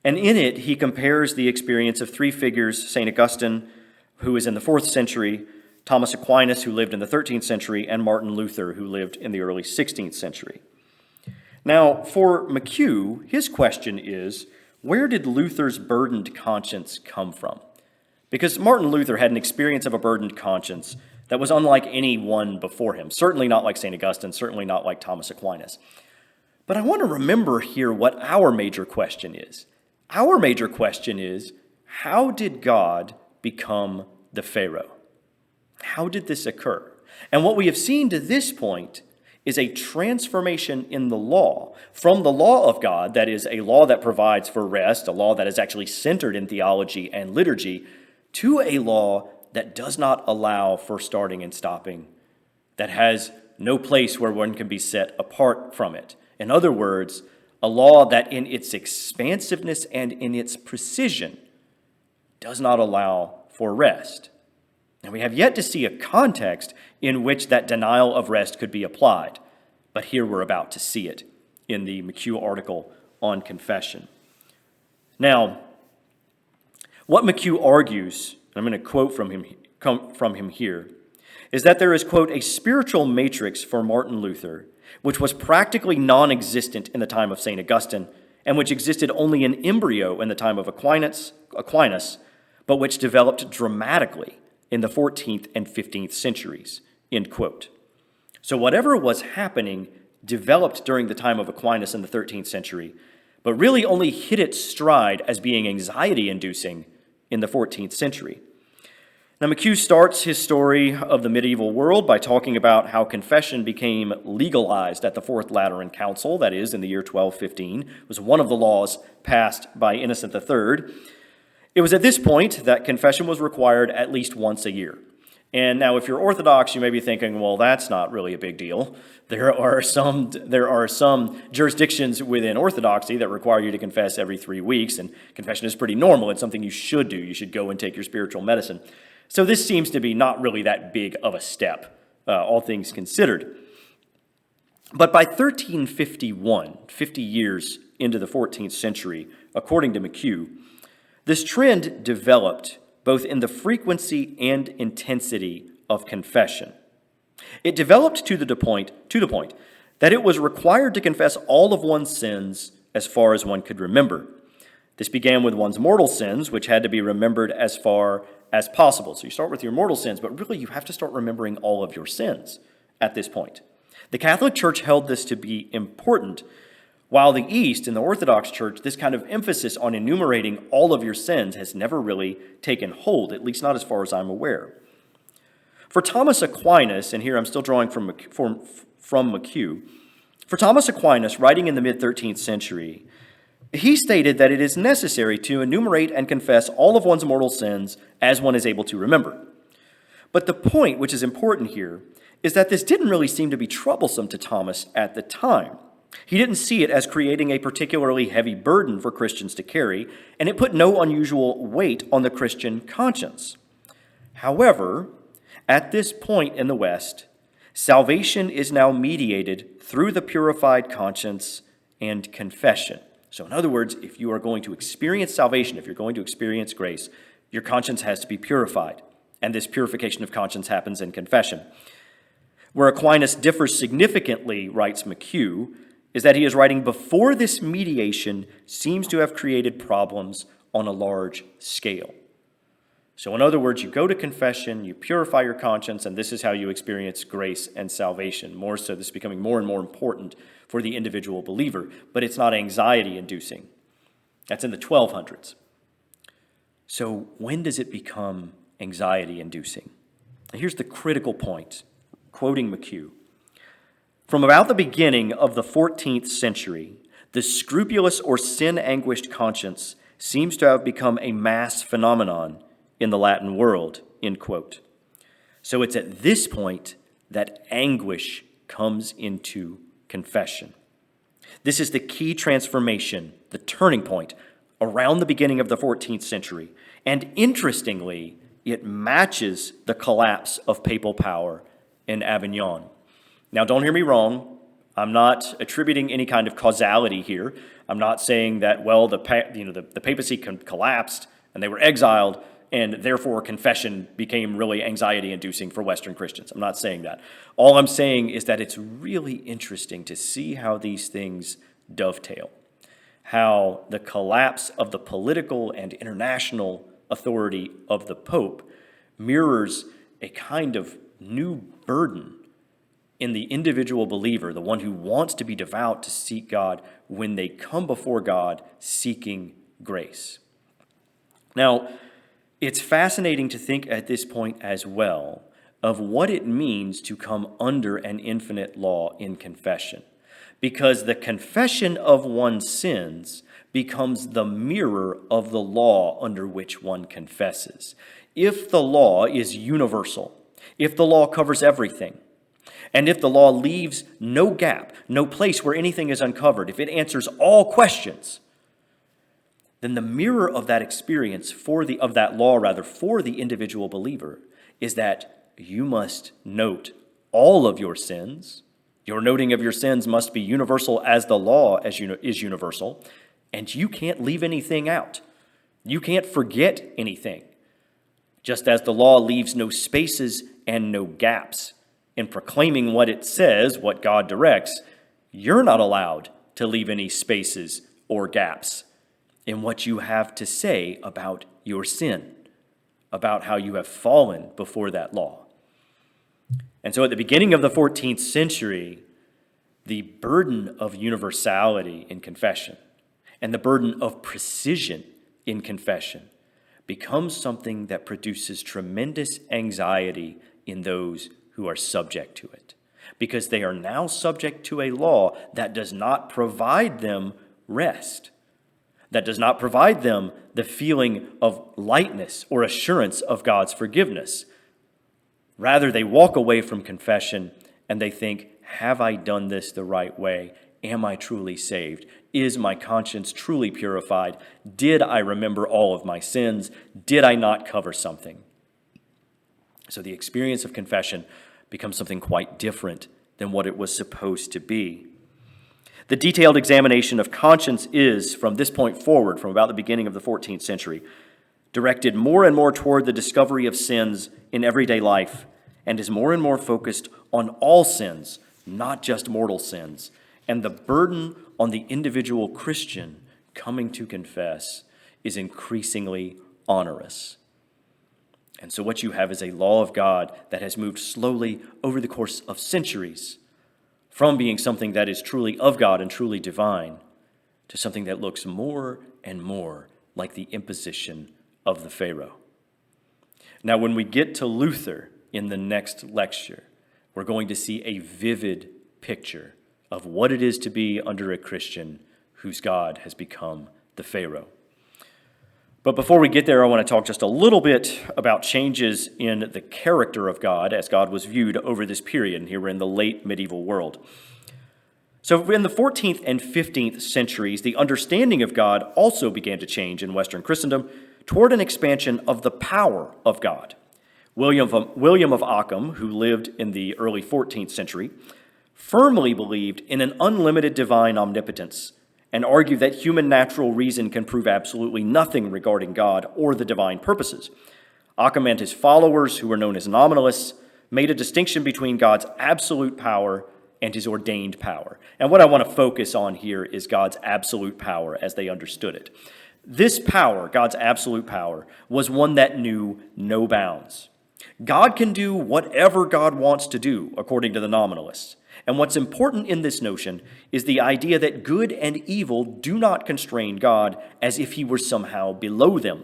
And in it, he compares the experience of three figures, St. Augustine, who is in the 4th century, Thomas Aquinas, who lived in the 13th century, and Martin Luther, who lived in the early 16th century. Now, for McHugh, his question is, where did Luther's burdened conscience come from? Because Martin Luther had an experience of a burdened conscience that was unlike any one before him, certainly not like St. Augustine, certainly not like Thomas Aquinas. But I want to remember here what our major question is. Our major question is, how did God become the Pharaoh? How did this occur? And what we have seen to this point is a transformation in the law, from the law of God, that is a law that provides for rest, a law that is actually centered in theology and liturgy, to a law that does not allow for starting and stopping, that has no place where one can be set apart from it. In other words, a law that in its expansiveness and in its precision does not allow for rest. And we have yet to see a context in which that denial of rest could be applied. But here we're about to see it in the McHugh article on confession. Now, what McHugh argues, I'm going to quote from him here, is that there is, quote, a spiritual matrix for Martin Luther, which was practically non-existent in the time of St. Augustine, and which existed only in embryo in the time of Aquinas, but which developed dramatically in the 14th and 15th centuries, end quote. So whatever was happening developed during the time of Aquinas in the 13th century, but really only hit its stride as being anxiety-inducing in the 14th century. Now, McHugh starts his story of the medieval world by talking about how confession became legalized at the Fourth Lateran Council, that is, in the year 1215. It was one of the laws passed by Innocent III. It was at this point that confession was required at least once a year. And now, if you're Orthodox, you may be thinking, well, that's not really a big deal. There are some jurisdictions within Orthodoxy that require you to confess every 3 weeks, and confession is pretty normal. It's something you should do. You should go and take your spiritual medicine. So this seems to be not really that big of a step, all things considered. But by 1351, 50 years into the 14th century, according to McHugh, this trend developed both in the frequency and intensity of confession. It developed to the point that it was required to confess all of one's sins as far as one could remember. This began with one's mortal sins, which had to be remembered as far as possible. So you start with your mortal sins, but really you have to start remembering all of your sins at this point. The Catholic Church held this to be important, while the East, in the Orthodox Church, this kind of emphasis on enumerating all of your sins has never really taken hold, at least not as far as I'm aware. For Thomas Aquinas, and here I'm still drawing from McHugh, for Thomas Aquinas, writing in the mid-13th century, he stated that it is necessary to enumerate and confess all of one's mortal sins as one is able to remember. But the point, which is important here, is that this didn't really seem to be troublesome to Thomas at the time. He didn't see it as creating a particularly heavy burden for Christians to carry, and it put no unusual weight on the Christian conscience. However, at this point in the West, salvation is now mediated through the purified conscience and confession. So in other words, if you are going to experience salvation, if you're going to experience grace, your conscience has to be purified. And this purification of conscience happens in confession. Where Aquinas differs significantly, writes McHugh, is that he is writing before this mediation seems to have created problems on a large scale. So in other words, you go to confession, you purify your conscience, and this is how you experience grace and salvation. More so, this is becoming more and more important for the individual believer, but it's not anxiety-inducing. That's in the 1200s. So when does it become anxiety-inducing? Here's the critical point quoting McHugh, "From about the beginning of the 14th century, the scrupulous or sin-anguished conscience seems to have become a mass phenomenon in the Latin world," end quote. So it's at this point that anguish comes into confession. This is the key transformation, the turning point, around the beginning of the 14th century. And interestingly, it matches the collapse of papal power in Avignon. Now, don't hear me wrong. I'm not attributing any kind of causality here. I'm not saying that, well, the papacy collapsed and they were exiled, and therefore confession became really anxiety-inducing for Western Christians. I'm not saying that. All I'm saying is that it's really interesting to see how these things dovetail, how the collapse of the political and international authority of the Pope mirrors a kind of new burden in the individual believer, the one who wants to be devout to seek God when they come before God seeking grace. Now, it's fascinating to think at this point as well of what it means to come under an infinite law in confession, because the confession of one's sins becomes the mirror of the law under which one confesses. If the law is universal, if the law covers everything, and if the law leaves no gap, no place where anything is uncovered, if it answers all questions, then the mirror of that experience for the individual believer is that you must note all of your sins. Your noting of your sins must be universal as the law is universal, and you can't leave anything out. You can't forget anything, just as the law leaves no spaces and no gaps. In proclaiming what it says, what God directs, you're not allowed to leave any spaces or gaps in what you have to say about your sin, about how you have fallen before that law. And so at the beginning of the 14th century, the burden of universality in confession and the burden of precision in confession becomes something that produces tremendous anxiety in those who are subject to it, because they are now subject to a law that does not provide them rest, that does not provide them the feeling of lightness or assurance of God's forgiveness. Rather, they walk away from confession and they think, have I done this the right way? Am I truly saved? Is my conscience truly purified? Did I remember all of my sins? Did I not cover something? So the experience of confession becomes something quite different than what it was supposed to be. The detailed examination of conscience is, from this point forward, from about the beginning of the 14th century, directed more and more toward the discovery of sins in everyday life, and is more and more focused on all sins, not just mortal sins. And the burden on the individual Christian coming to confess is increasingly onerous. And so what you have is a law of God that has moved slowly over the course of centuries from being something that is truly of God and truly divine to something that looks more and more like the imposition of the Pharaoh. Now, when we get to Luther in the next lecture, we're going to see a vivid picture of what it is to be under a Christian whose God has become the Pharaoh. But before we get there, I want to talk just a little bit about changes in the character of God as God was viewed over this period. And here we're in the late medieval world. So in the 14th and 15th centuries, the understanding of God also began to change in Western Christendom toward an expansion of the power of God. William of Ockham, who lived in the early 14th century, firmly believed in an unlimited divine omnipotence and argued that human natural reason can prove absolutely nothing regarding God or the divine purposes. Ockham and his followers, who were known as nominalists, made a distinction between God's absolute power and his ordained power. And what I want to focus on here is God's absolute power as they understood it. This power, God's absolute power, was one that knew no bounds. God can do whatever God wants to do, according to the nominalists. And what's important in this notion is the idea that good and evil do not constrain God as if he were somehow below them.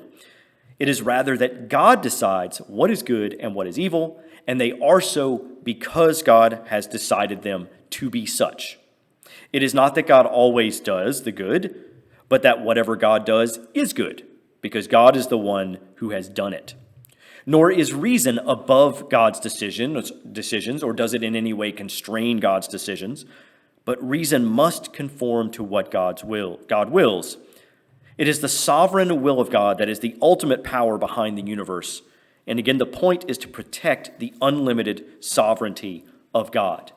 It is rather that God decides what is good and what is evil, and they are so because God has decided them to be such. It is not that God always does the good, but that whatever God does is good, because God is the one who has done it. Nor is reason above God's decisions, or does it in any way constrain God's decisions, but reason must conform to what God wills. It is the sovereign will of God that is the ultimate power behind the universe. And again, the point is to protect the unlimited sovereignty of God.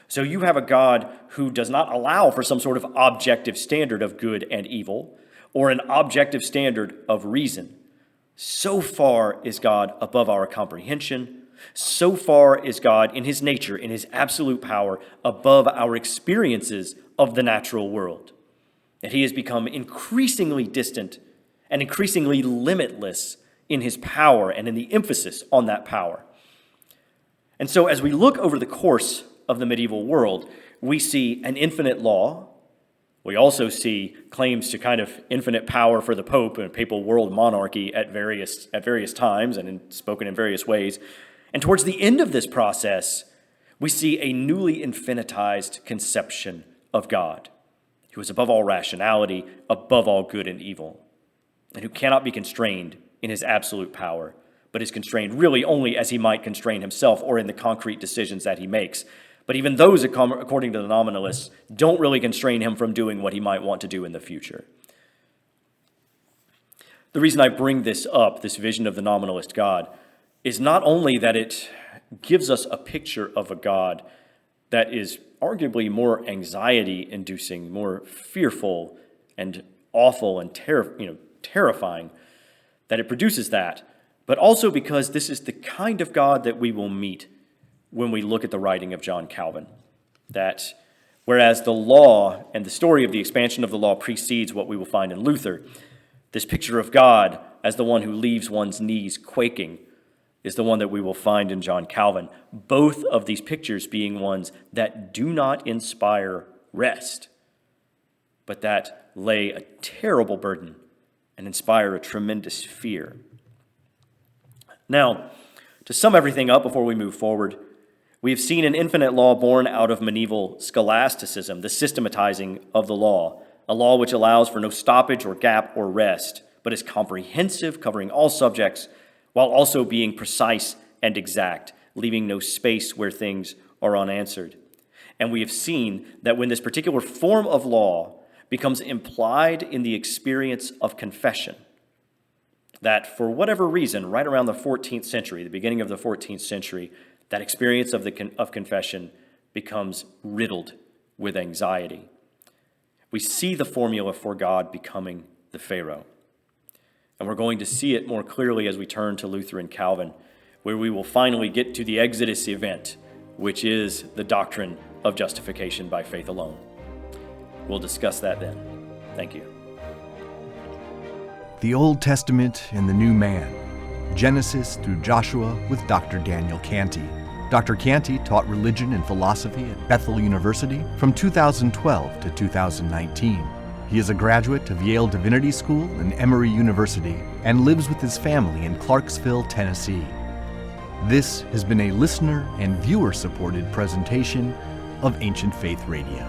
So you have a God who does not allow for some sort of objective standard of good and evil, or an objective standard of reason. So far is God above our comprehension. So far is God in his nature, in his absolute power, above our experiences of the natural world. That he has become increasingly distant and increasingly limitless in his power and in the emphasis on that power. And so as we look over the course of the medieval world, we see an infinite law. We also see claims to kind of infinite power for the Pope and papal world monarchy at various times and spoken in various ways. And towards the end of this process, we see a newly infinitized conception of God, who is above all rationality, above all good and evil, and who cannot be constrained in his absolute power, but is constrained really only as he might constrain himself or in the concrete decisions that he makes. But even those, according to the nominalists, don't really constrain him from doing what he might want to do in the future. The reason I bring this up, this vision of the nominalist God, is not only that it gives us a picture of a God that is arguably more anxiety-inducing, more fearful and awful and terrifying, that it produces that, but also because this is the kind of God that we will meet when we look at the writing of John Calvin. That whereas the law and the story of the expansion of the law precedes what we will find in Luther, this picture of God as the one who leaves one's knees quaking is the one that we will find in John Calvin. Both of these pictures being ones that do not inspire rest, but that lay a terrible burden and inspire a tremendous fear. Now, to sum everything up before we move forward, we have seen an infinite law born out of medieval scholasticism, the systematizing of the law, a law which allows for no stoppage or gap or rest, but is comprehensive, covering all subjects, while also being precise and exact, leaving no space where things are unanswered. And we have seen that when this particular form of law becomes implied in the experience of confession, that for whatever reason, right around the 14th century, the beginning of the 14th century, that experience of confession becomes riddled with anxiety. We see the formula for God becoming the Pharaoh. And we're going to see it more clearly as we turn to Luther and Calvin, where we will finally get to the Exodus event, which is the doctrine of justification by faith alone. We'll discuss that then. Thank you. The Old Testament and the New Man, Genesis through Joshua with Dr. Daniel Cantey. Dr. Cantey taught religion and philosophy at Bethel University from 2012 to 2019. He is a graduate of Yale Divinity School and Emory University and lives with his family in Clarksville, Tennessee. This has been a listener and viewer-supported presentation of Ancient Faith Radio.